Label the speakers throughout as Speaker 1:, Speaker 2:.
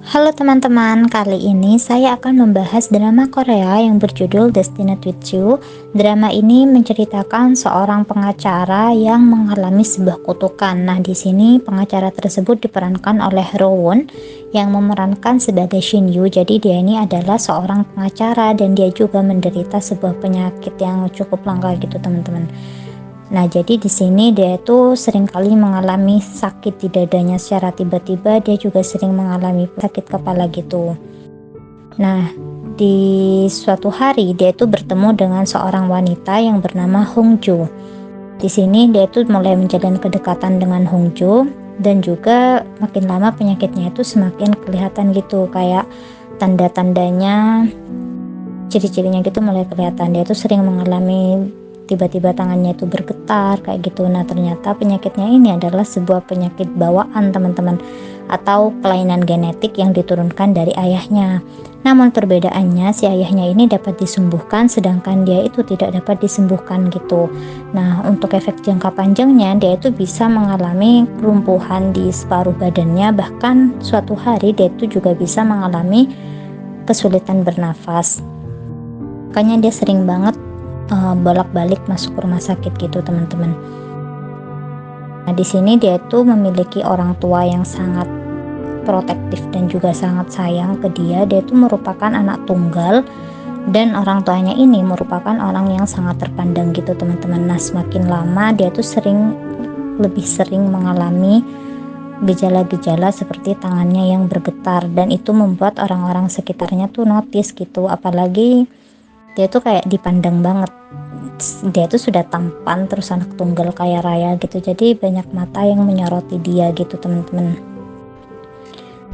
Speaker 1: Halo teman-teman, kali ini saya akan membahas drama Korea yang berjudul Destined with You. Drama ini menceritakan seorang pengacara yang mengalami sebuah kutukan. Nah, di sini pengacara tersebut diperankan oleh Rowoon yang memerankan sebagai Shin Yu. Jadi dia ini adalah seorang pengacara dan dia juga menderita sebuah penyakit yang cukup langka gitu, teman-teman. Nah, jadi di sini dia itu seringkali mengalami sakit di dadanya secara tiba-tiba, dia juga sering mengalami sakit kepala gitu. Nah, di suatu hari dia itu bertemu dengan seorang wanita yang bernama Hong Jo. Di sini dia itu mulai menjalin kedekatan dengan Hong Jo dan juga makin lama penyakitnya itu semakin kelihatan gitu, kayak tanda-tandanya, ciri-cirinya gitu mulai kelihatan. Dia itu sering mengalami tiba-tiba tangannya itu bergetar kayak gitu. Nah, ternyata penyakitnya ini adalah sebuah penyakit bawaan, teman-teman, atau kelainan genetik yang diturunkan dari ayahnya. Namun perbedaannya, si ayahnya ini dapat disembuhkan sedangkan dia itu tidak dapat disembuhkan gitu. Nah, untuk efek jangka panjangnya, dia itu bisa mengalami kelumpuhan di separuh badannya, bahkan suatu hari dia itu juga bisa mengalami kesulitan bernafas. Makanya dia sering banget bolak-balik masuk ke rumah sakit gitu, teman-teman. Nah, di sini dia tuh memiliki orang tua yang sangat protektif dan juga sangat sayang ke dia. Dia tuh merupakan anak tunggal dan orang tuanya ini merupakan orang yang sangat terpandang gitu, teman-teman. Nah, semakin lama dia tuh lebih sering mengalami gejala-gejala seperti tangannya yang bergetar, dan itu membuat orang-orang sekitarnya tuh notice gitu, apalagi dia tuh kayak dipandang banget. Dia tuh sudah tampan, terus anak tunggal kaya raya gitu, jadi banyak mata yang menyoroti dia gitu, teman-teman.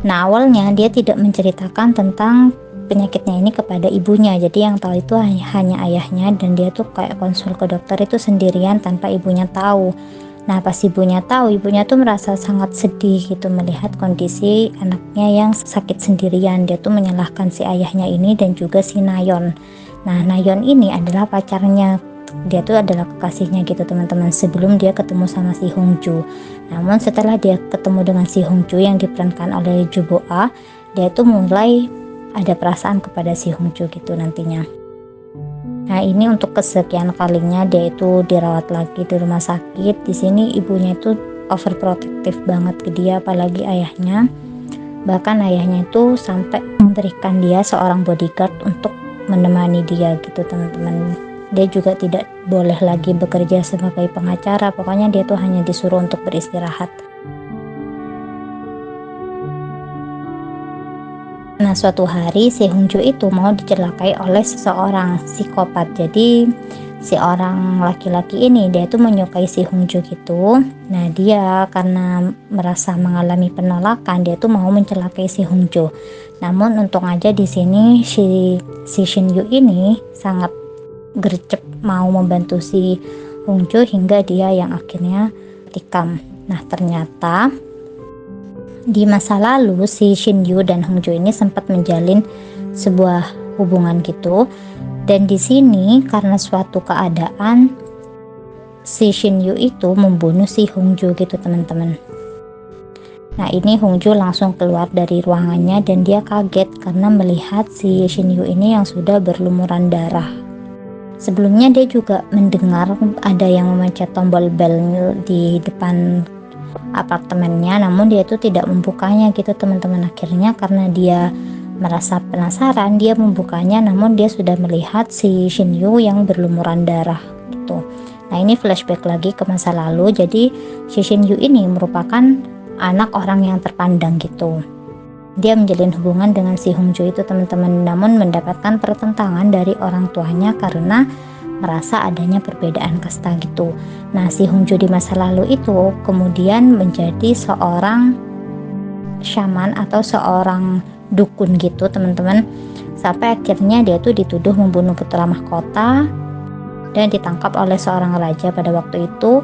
Speaker 1: Nah, awalnya dia tidak menceritakan tentang penyakitnya ini kepada ibunya, jadi yang tahu itu hanya ayahnya, dan dia tuh kayak konsul ke dokter itu sendirian tanpa ibunya tahu. Nah, pas ibunya tahu, ibunya tuh merasa sangat sedih gitu melihat kondisi anaknya yang sakit sendirian. Dia tuh menyalahkan si ayahnya ini dan juga si Nayon. Nah, Nayon ini adalah pacarnya, dia tuh adalah kekasihnya gitu, teman-teman, sebelum dia ketemu sama si Hongju. Namun setelah dia ketemu dengan si Hongju yang diperankan oleh Ju Bo-ah, dia tuh mulai ada perasaan kepada si Hongju gitu nantinya. Nah, ini untuk kesekian kalinya dia itu dirawat lagi di rumah sakit. Di sini ibunya itu overprotective banget ke dia, apalagi ayahnya. Bahkan ayahnya itu sampai memberikan dia seorang bodyguard untuk menemani dia gitu, teman-teman. Dia juga tidak boleh lagi bekerja sebagai pengacara, pokoknya dia tuh hanya disuruh untuk beristirahat. Nah, suatu hari si Hongju itu mau dicelakai oleh seseorang psikopat. Jadi si orang laki-laki ini dia itu menyukai si Hongju gitu. Nah, dia karena merasa mengalami penolakan, dia tuh mau mencelakai si Hongju. Namun untung aja di sini si Shin Yu ini sangat gercep mau membantu si Hongju hingga dia yang akhirnya tikam. Nah, ternyata di masa lalu si Shin Yu dan Hong Jo ini sempat menjalin sebuah hubungan gitu, dan di sini karena suatu keadaan si Shin Yu itu membunuh si Hong Jo gitu, teman-teman. Nah, ini Hong Jo langsung keluar dari ruangannya dan dia kaget karena melihat si Shin Yu ini yang sudah berlumuran darah. Sebelumnya dia juga mendengar ada yang memencet tombol bel di depan apartemennya, namun dia itu tidak membukanya gitu, teman-teman. Akhirnya karena dia merasa penasaran, dia membukanya, namun dia sudah melihat si Shin Yu yang berlumuran darah gitu. Nah, ini flashback lagi ke masa lalu. Jadi si Shin Yu ini merupakan anak orang yang terpandang gitu. Dia menjalin hubungan dengan si Hong Jo itu, teman-teman, namun mendapatkan pertentangan dari orang tuanya karena merasa adanya perbedaan kasta gitu. Nah, si Hong Jo di masa lalu itu kemudian menjadi seorang shaman atau seorang dukun gitu, teman-teman, sampai akhirnya dia tuh dituduh membunuh putra mahkota dan ditangkap oleh seorang raja pada waktu itu.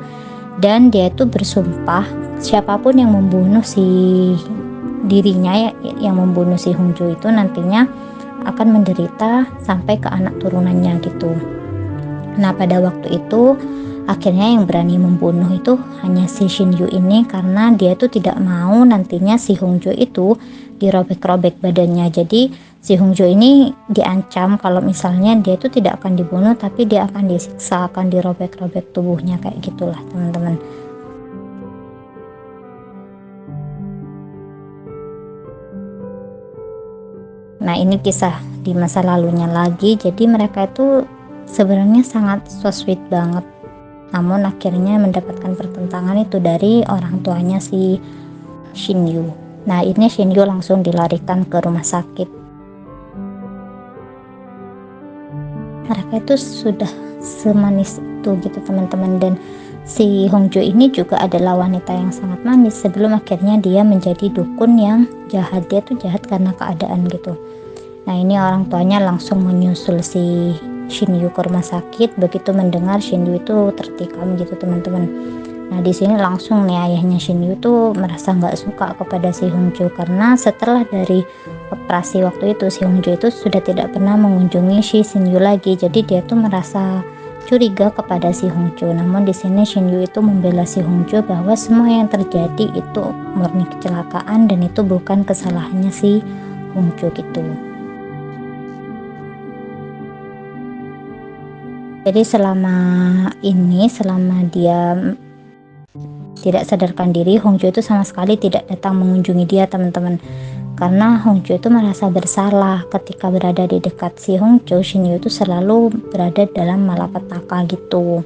Speaker 1: Dan dia itu bersumpah siapapun yang membunuh dirinya, yang membunuh si Hong Jo itu nantinya akan menderita sampai ke anak turunannya gitu. Nah, pada waktu itu akhirnya yang berani membunuh itu hanya si Shin Yu ini, karena dia tuh tidak mau nantinya si Hong Jo itu dirobek-robek badannya. Jadi si Hongjo ini diancam kalau misalnya dia itu tidak akan dibunuh, tapi dia akan disiksa, akan dirobek-robek tubuhnya kayak gitulah teman-teman. Nah ini kisah di masa lalunya lagi. Jadi mereka itu sebenarnya sangat so sweet banget, namun akhirnya mendapatkan pertentangan itu dari orang tuanya si Shinyu. Nah ini Shinyu langsung dilarikan ke rumah sakit. Mereka itu sudah semanis itu gitu teman-teman, dan si Hongjo ini juga adalah wanita yang sangat manis sebelum akhirnya dia menjadi dukun yang jahat. Dia tuh jahat karena keadaan gitu. Nah ini orang tuanya langsung menyusul si Shinyu ke rumah sakit. Begitu mendengar Shinyu itu tertikam gitu teman-teman. Nah di sini langsung nih ayahnya Shinyu tuh merasa nggak suka kepada si Hongjo, karena setelah dari operasi waktu itu si Hongjo itu sudah tidak pernah mengunjungi si Shinyu lagi. Jadi dia tuh merasa curiga kepada si Hongjo. Namun di sini Shinyu itu membela si Hongjo bahwa semua yang terjadi itu murni kecelakaan dan itu bukan kesalahannya si Hongjo gitu. Jadi selama dia tidak sadarkan diri, Hongjo itu sama sekali tidak datang mengunjungi dia teman-teman, karena Hongjo itu merasa bersalah ketika berada di dekat si Hongjo. Shinyu itu selalu berada dalam malapetaka gitu.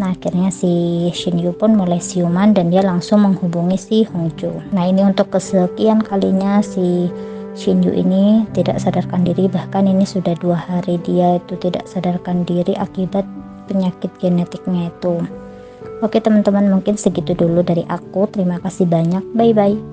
Speaker 1: Nah akhirnya si Shinyu pun mulai siuman dan dia langsung menghubungi si Hongjo. Nah ini untuk kesekian kalinya si Shinyu ini tidak sadarkan diri, bahkan ini sudah 2 hari dia itu tidak sadarkan diri akibat penyakit genetiknya itu. Oke teman-teman, mungkin segitu dulu dari aku. Terima kasih banyak, bye bye.